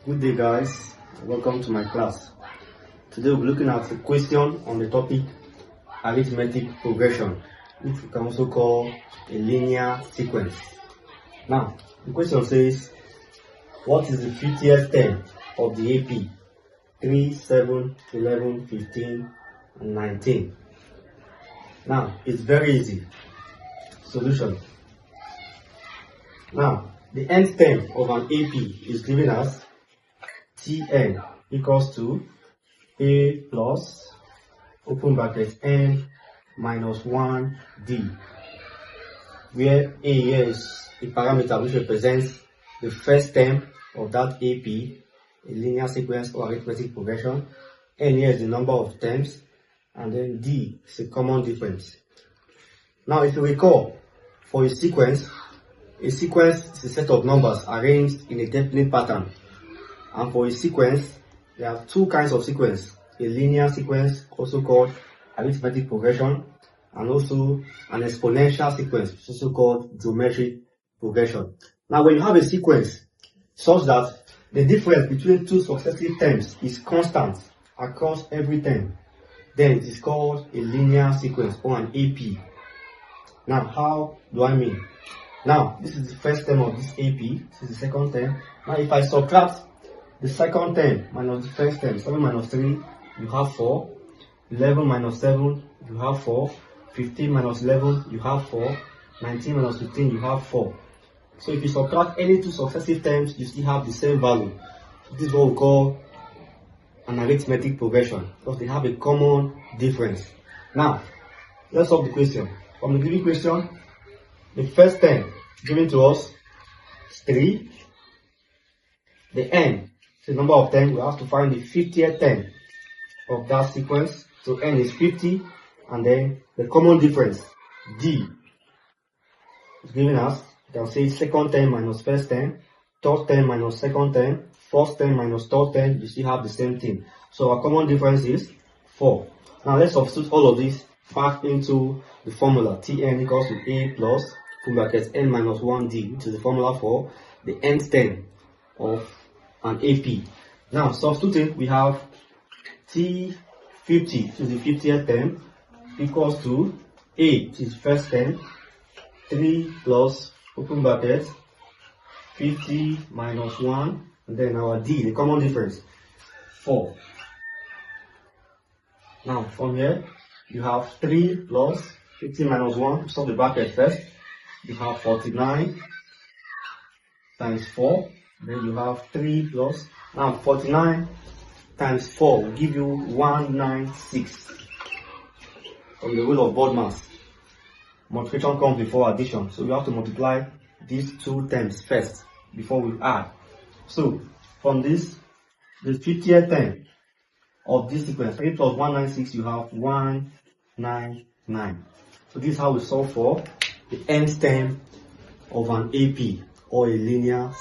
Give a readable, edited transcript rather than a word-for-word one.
Good day guys, welcome to my class. Today we'll be looking at a question on the topic arithmetic progression, which we can also call a linear sequence. Now, the question says, what is the 50th term of the AP? 3, 7, 11, 15, and 19. Now, it's very easy. Solution. Now, the nth term of an AP is given as Tn equals to A plus, open bracket, n minus 1d, where A here is a parameter which represents the first term of that AP, a linear sequence or arithmetic progression. N here is the number of terms, and then d is a common difference. Now, if you recall, for a sequence is a set of numbers arranged in a definite pattern. And for a sequence, there are two kinds of sequence: a linear sequence, also called arithmetic progression, and also an exponential sequence, also called geometric progression. Now, when you have a sequence such that the difference between two successive terms is constant across every term, then it is called a linear sequence or an AP. Now, how do I mean? Now, this is the first term of this AP, this is the second term. Now, if I subtract the second term minus the first term, 7 minus 3, you have 4. 11 minus 7, you have 4. 15 minus 11, you have 4. 19 minus 15, you have 4. So if you subtract any two successive terms, you still have the same value. This is what we call an arithmetic progression, because they have a common difference. Now, let's solve the question. From the given question, the first term given to us is 3. The n is the number of terms. We have to find the 50th term of that sequence. So n is 50, and then the common difference, d, is given us. You can say second term minus first term, third term minus second term, fourth term minus third term. You still have the same thing. So our common difference is 4. Now let's substitute all of this back into the formula. Tn equals to A plus, full bracket, n minus 1d, which is the formula for the nth term of an AP. Now, substituting, we have T50, which is the 50th term, equals to A, which is first term, 3 plus, open bracket, 50 minus 1, and then our D, the common difference, 4. Now, from here, you have 3 plus 50 minus 1, stop the bracket first. You have 49 times 4. Then you have 3 plus. Now, 49 times 4 will give you 196 from the rule of BODMAS. Multiplication comes before addition. So we have to multiply these two terms first before we add. So, from this, the 50th term of this sequence, 3 plus 196, you have 199. So this is how we solve for the nth term of an AP or a linear